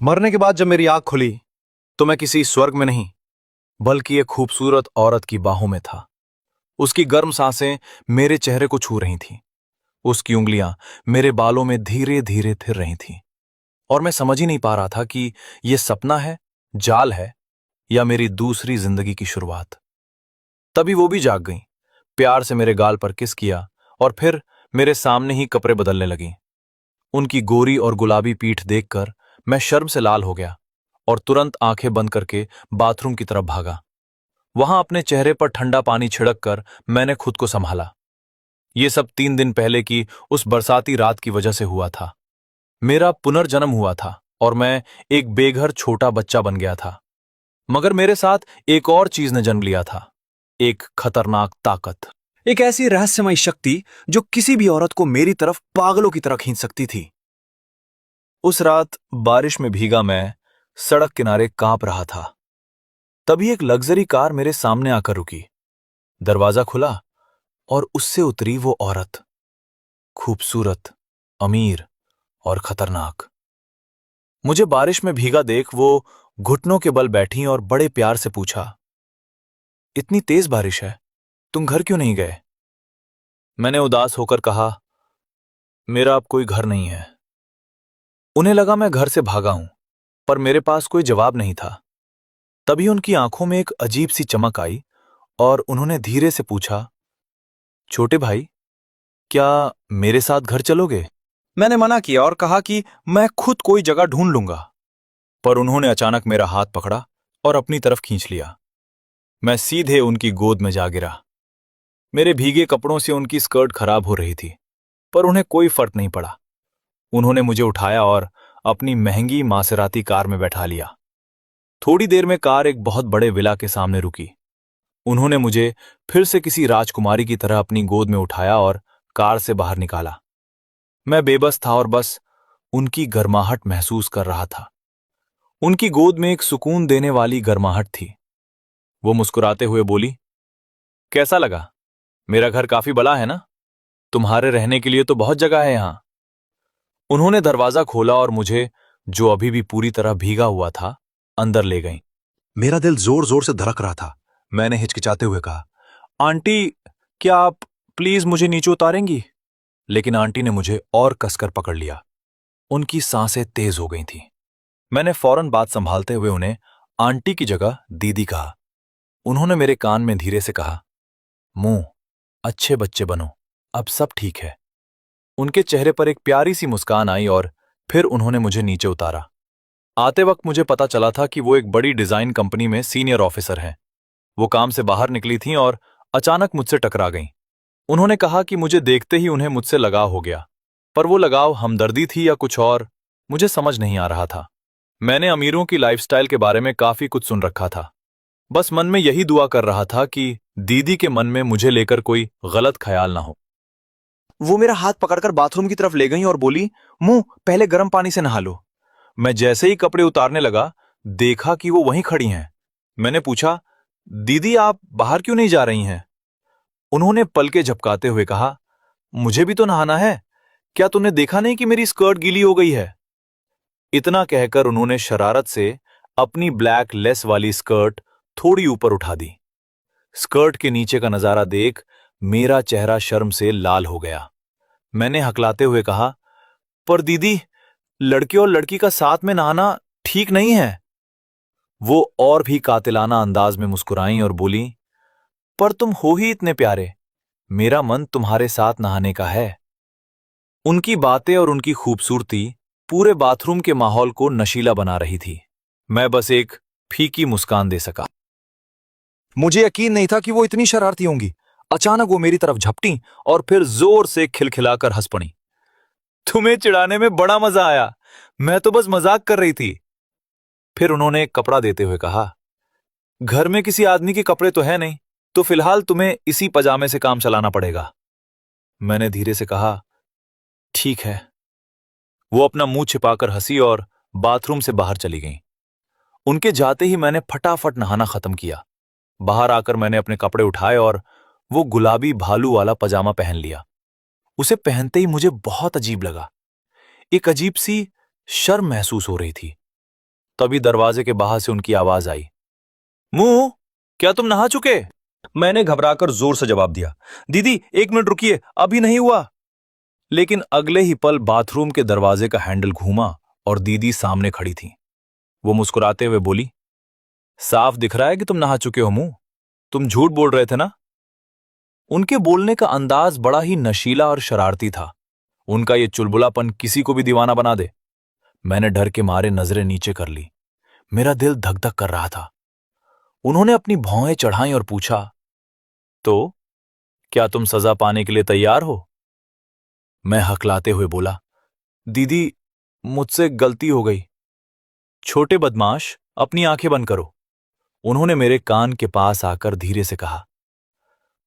मरने के बाद जब मेरी आंख खुली तो मैं किसी स्वर्ग में नहीं बल्कि एक खूबसूरत औरत की बाहों में था। उसकी गर्म सांसें मेरे चेहरे को छू रही थीं। उसकी उंगलियां मेरे बालों में धीरे धीरे थिर रही थीं और मैं समझ ही नहीं पा रहा था कि यह सपना है, जाल है या मेरी दूसरी जिंदगी की शुरुआत। तभी वो भी जाग गईं, प्यार से मेरे गाल पर किस किया और फिर मेरे सामने ही कपड़े बदलने लगीं। उनकी गोरी और गुलाबी पीठ देखकर मैं शर्म से लाल हो गया और तुरंत आंखें बंद करके बाथरूम की तरफ भागा। वहां अपने चेहरे पर ठंडा पानी छिड़क कर मैंने खुद को संभाला। ये सब 3 दिन पहले की उस बरसाती रात की वजह से हुआ था। मेरा पुनर्जन्म हुआ था और मैं एक बेघर छोटा बच्चा बन गया था। मगर मेरे साथ एक और चीज ने जन्म लिया था, एक खतरनाक ताकत, एक ऐसी रहस्यमयी शक्ति जो किसी भी औरत को मेरी तरफ पागलों की तरह खींच सकती थी। उस रात बारिश में भीगा मैं सड़क किनारे कांप रहा था। तभी एक लग्जरी कार मेरे सामने आकर रुकी। दरवाजा खुला और उससे उतरी वो औरत, खूबसूरत, अमीर और खतरनाक। मुझे बारिश में भीगा देख वो घुटनों के बल बैठी और बड़े प्यार से पूछा, इतनी तेज बारिश है, तुम घर क्यों नहीं गए? मैंने उदास होकर कहा, मेरा अब कोई घर नहीं है। उन्हें लगा मैं घर से भागा हूं, पर मेरे पास कोई जवाब नहीं था। तभी उनकी आंखों में एक अजीब सी चमक आई और उन्होंने धीरे से पूछा, छोटे भाई, क्या मेरे साथ घर चलोगे? मैंने मना किया और कहा कि मैं खुद कोई जगह ढूंढ लूंगा। पर उन्होंने अचानक मेरा हाथ पकड़ा और अपनी तरफ खींच लिया। मैं सीधे उनकी गोद में जा गिरा। मेरे भीगे कपड़ों से उनकी स्कर्ट खराब हो रही थी, पर उन्हें कोई फर्क नहीं पड़ा। उन्होंने मुझे उठाया और अपनी महंगी मासेराती कार में बैठा लिया। थोड़ी देर में कार एक बहुत बड़े विला के सामने रुकी। उन्होंने मुझे फिर से किसी राजकुमारी की तरह अपनी गोद में उठाया और कार से बाहर निकाला। मैं बेबस था और बस उनकी गर्माहट महसूस कर रहा था। उनकी गोद में एक सुकून देने वाली गर्माहट थी। वो मुस्कुराते हुए बोली, कैसा लगा? मेरा घर काफी बड़ा है ना? तुम्हारे रहने के लिए तो बहुत जगह है यहां। उन्होंने दरवाजा खोला और मुझे, जो अभी भी पूरी तरह भीगा हुआ था, अंदर ले गईं। मेरा दिल जोर जोर से धड़क रहा था। मैंने हिचकिचाते हुए कहा, आंटी, क्या आप प्लीज मुझे नीचे उतारेंगी? लेकिन आंटी ने मुझे और कसकर पकड़ लिया। उनकी सांसें तेज हो गई थीं। मैंने फौरन बात संभालते हुए उन्हें आंटी की जगह दीदी कहा। उन्होंने मेरे कान में धीरे से कहा, मुंह, अच्छे बच्चे बनो, अब सब ठीक है। उनके चेहरे पर एक प्यारी सी मुस्कान आई और फिर उन्होंने मुझे नीचे उतारा। आते वक्त मुझे पता चला था कि वो एक बड़ी डिजाइन कंपनी में सीनियर ऑफिसर हैं। वो काम से बाहर निकली थीं और अचानक मुझसे टकरा गईं। उन्होंने कहा कि मुझे देखते ही उन्हें मुझसे लगाव हो गया, पर वो लगाव हमदर्दी थी या कुछ और, मुझे समझ नहीं आ रहा था। मैंने अमीरों की लाइफस्टाइल के बारे में काफी कुछ सुन रखा था। बस मन में यही दुआ कर रहा था कि दीदी के मन में मुझे लेकर कोई गलत ख्याल ना हो। वो मेरा हाथ पकड़कर बाथरूम की तरफ ले गईं और बोली, मुंह, पहले गर्म पानी से नहा लो। मैं जैसे ही कपड़े उतारने लगा, देखा कि वो वहीं खड़ी हैं। मैंने पूछा, दीदी, आप बाहर क्यों नहीं जा रही हैं? उन्होंने पलके झपकाते हुए कहा, मुझे भी तो नहाना है। क्या तूने देखा नहीं कि मेरी स्कर्ट गीली हो गई है? इतना कहकर उन्होंने शरारत से अपनी ब्लैक लेस वाली स्कर्ट थोड़ी ऊपर उठा दी। स्कर्ट के नीचे का नजारा देख मेरा चेहरा शर्म से लाल हो गया। मैंने हकलाते हुए कहा, पर दीदी, लड़के और लड़की का साथ में नहाना ठीक नहीं है। वो और भी कातिलाना अंदाज में मुस्कुराईं और बोली, पर तुम हो ही इतने प्यारे, मेरा मन तुम्हारे साथ नहाने का है। उनकी बातें और उनकी खूबसूरती पूरे बाथरूम के माहौल को नशीला बना रही थी। मैं बस एक फीकी मुस्कान दे सका। मुझे यकीन नहीं था कि वो इतनी शरारती होंगी। अचानक वो मेरी तरफ झपटी और फिर जोर से खिलखिलाकर हंस पड़ी। तुम्हें चिढ़ाने में बड़ा मजा आया, मैं तो बस मजाक कर रही थी। फिर उन्होंने एक कपड़ा देते हुए कहा, घर में किसी आदमी के कपड़े तो है नहीं, तो फिलहाल तुम्हें इसी पजामे से काम चलाना पड़ेगा। मैंने धीरे से कहा, ठीक है। वो अपना मुंह छिपाकर हंसी और बाथरूम से बाहर चली गईं। उनके जाते ही मैंने फटाफट नहाना खत्म किया। बाहर आकर मैंने अपने कपड़े उठाए और वो गुलाबी भालू वाला पजामा पहन लिया। उसे पहनते ही मुझे बहुत अजीब लगा। एक अजीब सी शर्म महसूस हो रही थी। तभी दरवाजे के बाहर से उनकी आवाज आई, मुंह, क्या तुम नहा चुके? मैंने घबराकर जोर से जवाब दिया, दीदी 1 मिनट रुकिए, अभी नहीं हुआ। लेकिन अगले ही पल बाथरूम के दरवाजे का हैंडल घूमा और दीदी सामने खड़ी थी। वो मुस्कुराते हुए बोली, साफ दिख रहा है कि तुम नहा चुके हो मुंह, तुम झूठ बोल रहे थे ना? उनके बोलने का अंदाज बड़ा ही नशीला और शरारती था। उनका ये चुलबुलापन किसी को भी दीवाना बना दे। मैंने डर के मारे नजरें नीचे कर ली। मेरा दिल धक धक कर रहा था। उन्होंने अपनी भौहें चढ़ाई और पूछा, तो क्या तुम सजा पाने के लिए तैयार हो? मैं हकलाते हुए बोला, दीदी मुझसे गलती हो गई। छोटे बदमाश, अपनी आंखें बंद करो, उन्होंने मेरे कान के पास आकर धीरे से कहा।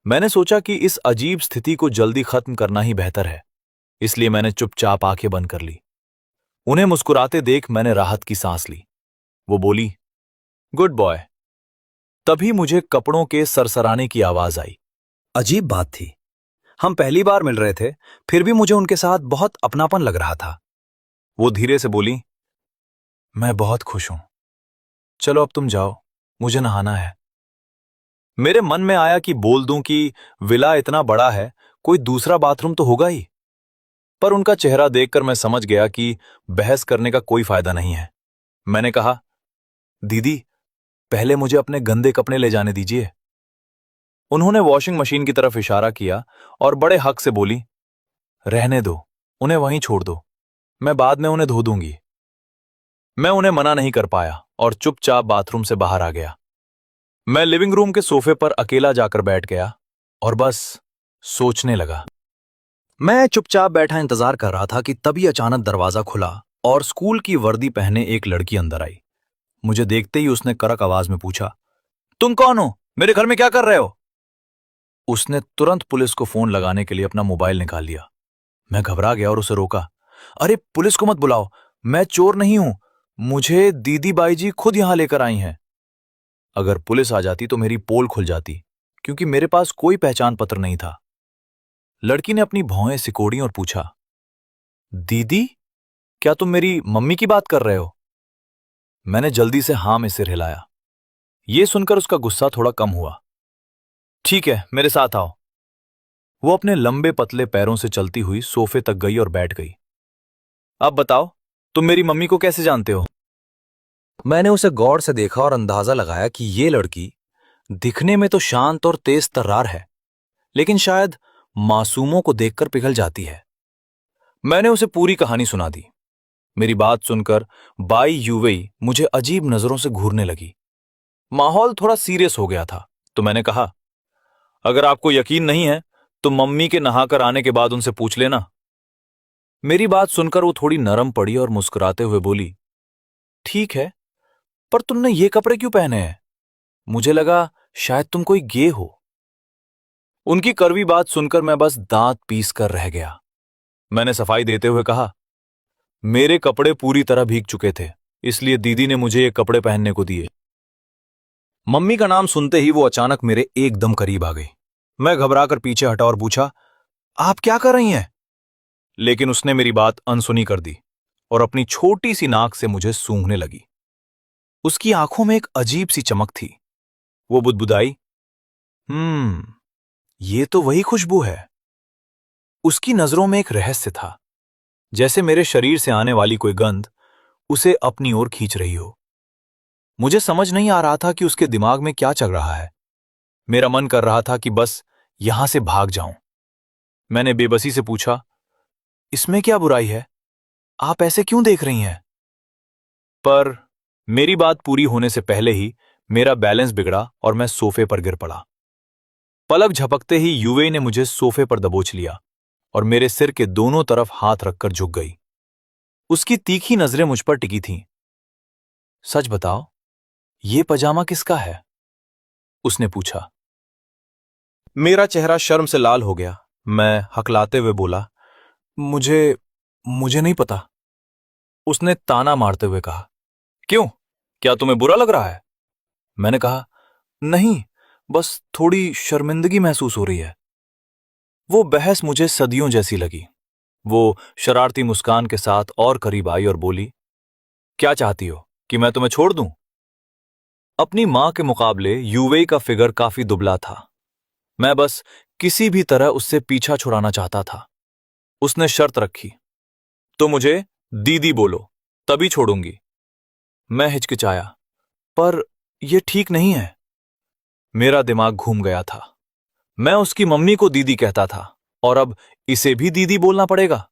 मैंने सोचा कि इस अजीब स्थिति को जल्दी खत्म करना ही बेहतर है, इसलिए मैंने चुपचाप आंखें बंद कर ली। उन्हें मुस्कुराते देख मैंने राहत की सांस ली। वो बोली, गुड बॉय। तभी मुझे कपड़ों के सरसराने की आवाज आई। अजीब बात थी, हम पहली बार मिल रहे थे, फिर भी मुझे उनके साथ बहुत अपनापन लग रहा था। वो धीरे से बोली, मैं बहुत खुश हूं, चलो अब तुम जाओ, मुझे नहाना है। मेरे मन में आया कि बोल दूं कि विला इतना बड़ा है, कोई दूसरा बाथरूम तो होगा ही। पर उनका चेहरा देखकर मैं समझ गया कि बहस करने का कोई फायदा नहीं है। मैंने कहा, दीदी पहले मुझे अपने गंदे कपड़े ले जाने दीजिए। उन्होंने वॉशिंग मशीन की तरफ इशारा किया और बड़े हक से बोली, रहने दो, उन्हें वहीं छोड़ दो, मैं बाद में उन्हें धो दूंगी। मैं उन्हें मना नहीं कर पाया और चुपचाप बाथरूम से बाहर आ गया। मैं लिविंग रूम के सोफे पर अकेला जाकर बैठ गया और बस सोचने लगा। मैं चुपचाप बैठा इंतजार कर रहा था कि तभी अचानक दरवाजा खुला और स्कूल की वर्दी पहने एक लड़की अंदर आई। मुझे देखते ही उसने कड़क आवाज में पूछा, तुम कौन हो? मेरे घर में क्या कर रहे हो? उसने तुरंत पुलिस को फोन लगाने के लिए अपना मोबाइल निकाल लिया। मैं घबरा गया और उसे रोका। अरे पुलिस को मत बुलाओ, मैं चोर नहीं हूं, मुझे दीदी बाई जी खुद यहां लेकर आई हैं। अगर पुलिस आ जाती तो मेरी पोल खुल जाती, क्योंकि मेरे पास कोई पहचान पत्र नहीं था। लड़की ने अपनी भौहें सिकोड़ी और पूछा, दीदी क्या तुम मेरी मम्मी की बात कर रहे हो? मैंने जल्दी से हां में सिर हिलाया। यह सुनकर उसका गुस्सा थोड़ा कम हुआ। ठीक है, मेरे साथ आओ। वो अपने लंबे पतले पैरों से चलती हुई सोफे तक गई और बैठ गई। अब बताओ, तुम मेरी मम्मी को कैसे जानते हो? मैंने उसे गौर से देखा और अंदाजा लगाया कि ये लड़की दिखने में तो शांत और तेज तर्रार है, लेकिन शायद मासूमों को देखकर पिघल जाती है। मैंने उसे पूरी कहानी सुना दी। मेरी बात सुनकर बाई यूवेई मुझे अजीब नजरों से घूरने लगी। माहौल थोड़ा सीरियस हो गया था, तो मैंने कहा, अगर आपको यकीन नहीं है तो मम्मी के नहाकर आने के बाद उनसे पूछ लेना। मेरी बात सुनकर वो थोड़ी नरम पड़ी और मुस्कुराते हुए बोली, ठीक है, पर तुमने ये कपड़े क्यों पहने हैं? मुझे लगा शायद तुम कोई गे हो। उनकी कड़वी बात सुनकर मैं बस दांत पीस कर रह गया। मैंने सफाई देते हुए कहा, मेरे कपड़े पूरी तरह भीग चुके थे, इसलिए दीदी ने मुझे ये कपड़े पहनने को दिए। मम्मी का नाम सुनते ही वो अचानक मेरे एकदम करीब आ गई। मैं घबराकर पीछे हटा और पूछा, आप क्या कर रही हैं? लेकिन उसने मेरी बात अनसुनी कर दी और अपनी छोटी सी नाक से मुझे सूंघने लगी। उसकी आंखों में एक अजीब सी चमक थी। वो बुदबुदाई, ये तो वही खुशबू है। उसकी नजरों में एक रहस्य था, जैसे मेरे शरीर से आने वाली कोई गंध उसे अपनी ओर खींच रही हो। मुझे समझ नहीं आ रहा था कि उसके दिमाग में क्या चल रहा है। मेरा मन कर रहा था कि बस यहां से भाग जाऊं। मैंने बेबसी से पूछा, इसमें क्या बुराई है? आप ऐसे क्यों देख रही हैं? पर मेरी बात पूरी होने से पहले ही मेरा बैलेंस बिगड़ा और मैं सोफे पर गिर पड़ा। पलक झपकते ही युवे ने मुझे सोफे पर दबोच लिया और मेरे सिर के दोनों तरफ हाथ रखकर झुक गई। उसकी तीखी नजरें मुझ पर टिकी थीं। सच बताओ, ये पजामा किसका है? उसने पूछा। मेरा चेहरा शर्म से लाल हो गया। मैं हकलाते हुए बोला, मुझे नहीं पता। उसने ताना मारते हुए कहा, क्यों, क्या तुम्हें बुरा लग रहा है? मैंने कहा, नहीं, बस थोड़ी शर्मिंदगी महसूस हो रही है। वो बहस मुझे सदियों जैसी लगी। वो शरारती मुस्कान के साथ और करीब आई और बोली, क्या चाहती हो? कि मैं तुम्हें छोड़ दूं? अपनी मां के मुकाबले यूवेई का फिगर काफी दुबला था। मैं बस किसी भी तरह उससे पीछा छुड़ाना चाहता था। उसने शर्त रखी, तो मुझे दीदी बोलो, तभी छोड़ूंगी। मैं हिचकिचाया, पर यह ठीक नहीं है। मेरा दिमाग घूम गया था। मैं उसकी मम्मी को दीदी कहता था और अब इसे भी दीदी बोलना पड़ेगा।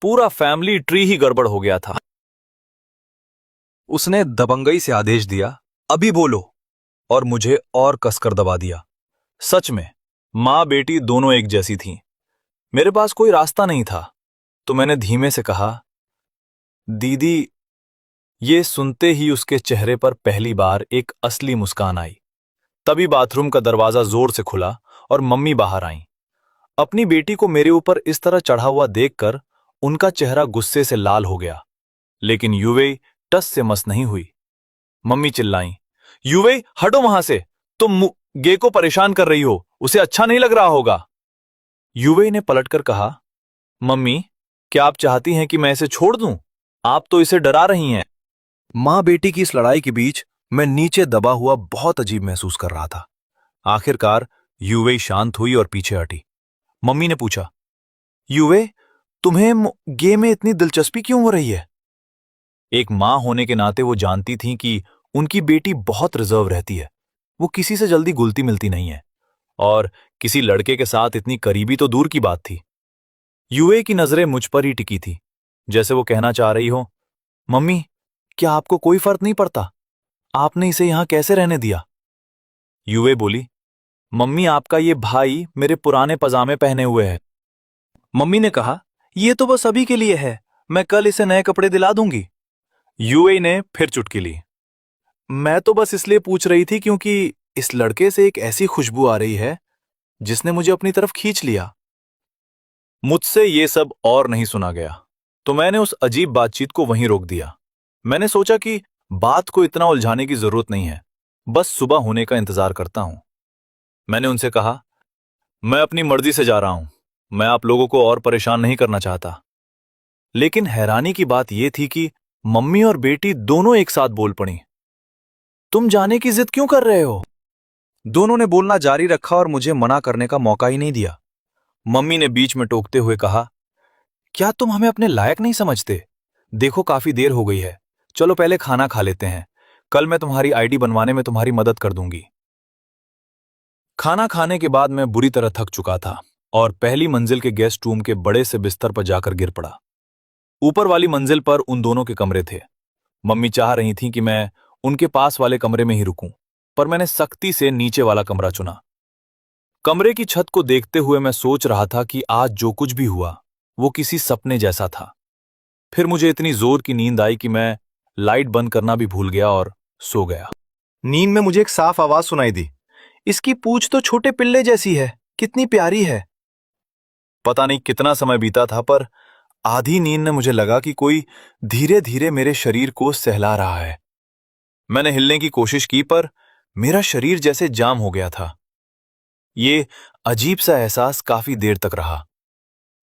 पूरा फैमिली ट्री ही गड़बड़ हो गया था। उसने दबंगई से आदेश दिया, अभी बोलो, और मुझे और कसकर दबा दिया। सच में मां बेटी दोनों एक जैसी थीं। मेरे पास कोई रास्ता नहीं था, तो मैंने धीमे से कहा, दीदी। ये सुनते ही उसके चेहरे पर पहली बार एक असली मुस्कान आई। तभी बाथरूम का दरवाजा जोर से खुला और मम्मी बाहर आईं। अपनी बेटी को मेरे ऊपर इस तरह चढ़ा हुआ देखकर उनका चेहरा गुस्से से लाल हो गया, लेकिन यूवे टस से मस नहीं हुई। मम्मी चिल्लाईं, यूवे हटो वहां से, तुम गे को परेशान कर रही हो, उसे अच्छा नहीं लग रहा होगा। यूवे ने पलटकर कहा, मम्मी, क्या आप चाहती हैं कि मैं इसे छोड़ दूं? आप तो इसे डरा रही हैं। मां बेटी की इस लड़ाई के बीच मैं नीचे दबा हुआ बहुत अजीब महसूस कर रहा था। आखिरकार यूवे शांत हुई और पीछे हटी। मम्मी ने पूछा, यूवे, तुम्हें गे में इतनी दिलचस्पी क्यों हो रही है? एक मां होने के नाते वो जानती थी कि उनकी बेटी बहुत रिजर्व रहती है। वो किसी से जल्दी घुलती मिलती नहीं है, और किसी लड़के के साथ इतनी करीबी तो दूर की बात थी। यूए की नजरें मुझ पर ही टिकी थी, जैसे वो कहना चाह रही हो, मम्मी, क्या आपको कोई फर्क नहीं पड़ता? आपने इसे यहां कैसे रहने दिया? यूए बोली, मम्मी, आपका ये भाई मेरे पुराने पजामे पहने हुए है। मम्मी ने कहा, ये तो बस अभी के लिए है, मैं कल इसे नए कपड़े दिला दूंगी। यूए ने फिर चुटकी ली, मैं तो बस इसलिए पूछ रही थी क्योंकि इस लड़के से एक ऐसी खुशबू आ रही है जिसने मुझे अपनी तरफ खींच लिया। मुझसे ये सब और नहीं सुना गया, तो मैंने उस अजीब बातचीत को वहीं रोक दिया। मैंने सोचा कि बात को इतना उलझाने की जरूरत नहीं है, बस सुबह होने का इंतजार करता हूं। मैंने उनसे कहा, मैं अपनी मर्जी से जा रहा हूं, मैं आप लोगों को और परेशान नहीं करना चाहता। लेकिन हैरानी की बात यह थी कि मम्मी और बेटी दोनों एक साथ बोल पड़ी, तुम जाने की जिद क्यों कर रहे हो? दोनों ने बोलना जारी रखा और मुझे मना करने का मौका ही नहीं दिया। मम्मी ने बीच में टोकते हुए कहा, क्या तुम हमें अपने लायक नहीं समझते? देखो, काफी देर हो गई है, चलो पहले खाना खा लेते हैं, कल मैं तुम्हारी आईडी बनवाने में तुम्हारी मदद कर दूंगी। खाना खाने के बाद मैं बुरी तरह थक चुका था और पहली मंजिल के गेस्ट रूम के बड़े से बिस्तर पर जाकर गिर पड़ा। ऊपर वाली मंजिल पर उन दोनों के कमरे थे। मम्मी चाह रही थी कि मैं उनके पास वाले कमरे में ही रुकूं, पर मैंने सख्ती से नीचे वाला कमरा चुना। कमरे की छत को देखते हुए मैं सोच रहा था कि आज जो कुछ भी हुआ वो किसी सपने जैसा था। फिर मुझे इतनी जोर की नींद आई कि मैं लाइट बंद करना भी भूल गया और सो गया। नींद में मुझे एक साफ आवाज सुनाई दी, इसकी पूंछ तो छोटे पिल्ले जैसी है, कितनी प्यारी है। पता नहीं कितना समय बीता था, पर आधी नींद में मुझे लगा कि कोई धीरे धीरे मेरे शरीर को सहला रहा है। मैंने हिलने की कोशिश की, पर मेरा शरीर जैसे जाम हो गया था। ये अजीब सा एहसास काफी देर तक रहा।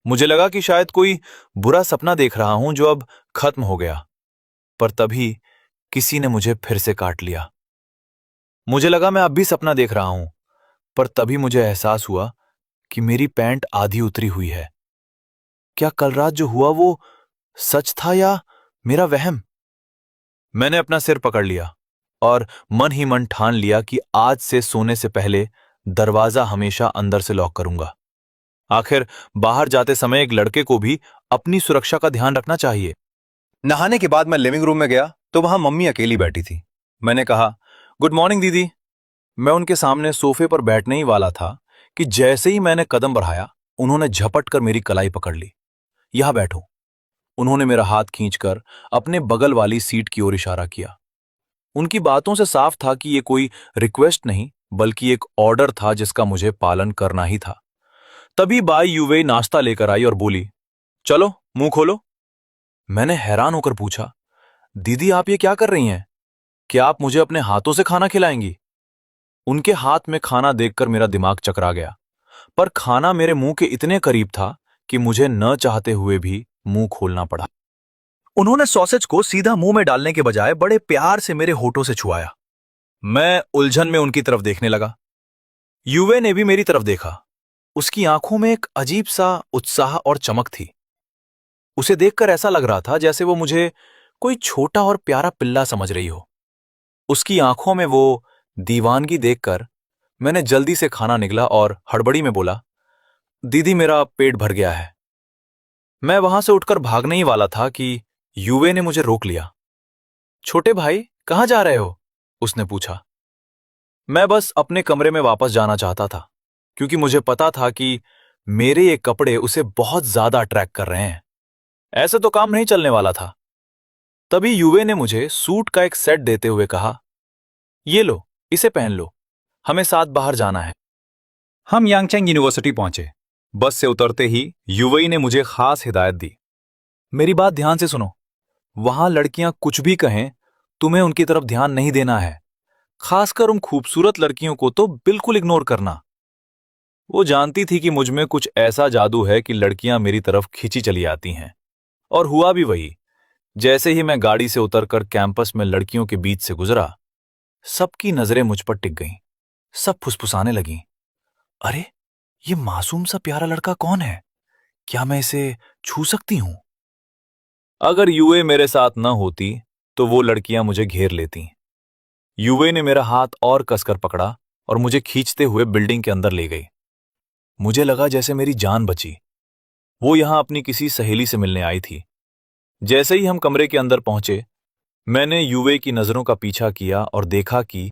मुझे लगा कि शायद कोई बुरा सपना देख रहा हूं जो अब खत्म हो गया, पर तभी किसी ने मुझे फिर से काट लिया। मुझे लगा मैं अब भी सपना देख रहा हूं, पर तभी मुझे एहसास हुआ कि मेरी पैंट आधी उतरी हुई है। क्या कल रात जो हुआ वो सच था या मेरा वहम? मैंने अपना सिर पकड़ लिया और मन ही मन ठान लिया कि आज से सोने से पहले दरवाजा हमेशा अंदर से लॉक करूंगा। आखिर बाहर जाते समय एक लड़के को भी अपनी सुरक्षा का ध्यान रखना चाहिए। नहाने के बाद मैं लिविंग रूम में गया तो वहां मम्मी अकेली बैठी थी। मैंने कहा, गुड मॉर्निंग दीदी। मैं उनके सामने सोफे पर बैठने ही वाला था कि जैसे ही मैंने कदम बढ़ाया, उन्होंने झपट कर मेरी कलाई पकड़ ली। यहां बैठो। उन्होंने मेरा हाथ खींचकर अपने बगल वाली सीट की ओर इशारा किया। उनकी बातों से साफ था कि यह कोई रिक्वेस्ट नहीं, बल्कि एक ऑर्डर था जिसका मुझे पालन करना ही था। तभी बाई यूवे नाश्ता लेकर आई और बोली, चलो मुंह खोलो। मैंने हैरान होकर पूछा, दीदी आप ये क्या कर रही हैं? क्या आप मुझे अपने हाथों से खाना खिलाएंगी? उनके हाथ में खाना देखकर मेरा दिमाग चकरा गया, पर खाना मेरे मुंह के इतने करीब था कि मुझे न चाहते हुए भी मुंह खोलना पड़ा। उन्होंने सॉसेज को सीधा मुंह में डालने के बजाय बड़े प्यार से मेरे होठों से छुआया। मैं उलझन में उनकी तरफ देखने लगा। युवे ने भी मेरी तरफ देखा। उसकी आंखों में एक अजीब सा उत्साह और चमक थी। उसे देखकर ऐसा लग रहा था जैसे वो मुझे कोई छोटा और प्यारा पिल्ला समझ रही हो। उसकी आंखों में वो दीवानगी देखकर मैंने जल्दी से खाना निगला और हड़बड़ी में बोला, दीदी मेरा पेट भर गया है। मैं वहां से उठकर भागने ही वाला था कि युवे ने मुझे रोक लिया। छोटे भाई कहां जा रहे हो? उसने पूछा। मैं बस अपने कमरे में वापस जाना चाहता था, क्योंकि मुझे पता था कि मेरे ये कपड़े उसे बहुत ज्यादा अट्रैक्ट कर रहे हैं। ऐसे तो काम नहीं चलने वाला था। तभी युवे ने मुझे सूट का एक सेट देते हुए कहा, ये लो, इसे पहन लो, हमें साथ बाहर जाना है। हम यांगचेंग यूनिवर्सिटी पहुंचे। बस से उतरते ही युवई ने मुझे खास हिदायत दी। मेरी बात ध्यान से सुनो। वहां लड़कियां कुछ भी कहें, तुम्हें उनकी तरफ ध्यान नहीं देना है। खासकर उन खूबसूरत लड़कियों को तो बिल्कुल इग्नोर करना। वो जानती थी कि मुझ में कुछ ऐसा जादू है कि लड़कियां मेरी तरफ खींची चली आती हैं। और हुआ भी वही। जैसे ही मैं गाड़ी से उतरकर कैंपस में लड़कियों के बीच से गुजरा, सबकी नजरें मुझ पर टिक गईं। सब फुसफुसाने लगीं। अरे, ये मासूम सा प्यारा लड़का कौन है? क्या मैं इसे छू सकती हूं? अगर युवे मेरे साथ न होती तो वो लड़कियां मुझे घेर लेती। युवे ने मेरा हाथ और कसकर पकड़ा और मुझे खींचते हुए बिल्डिंग के अंदर ले गई। मुझे लगा जैसे मेरी जान बची। वो यहां अपनी किसी सहेली से मिलने आई थी। जैसे ही हम कमरे के अंदर पहुंचे, मैंने युवे की नजरों का पीछा किया और देखा कि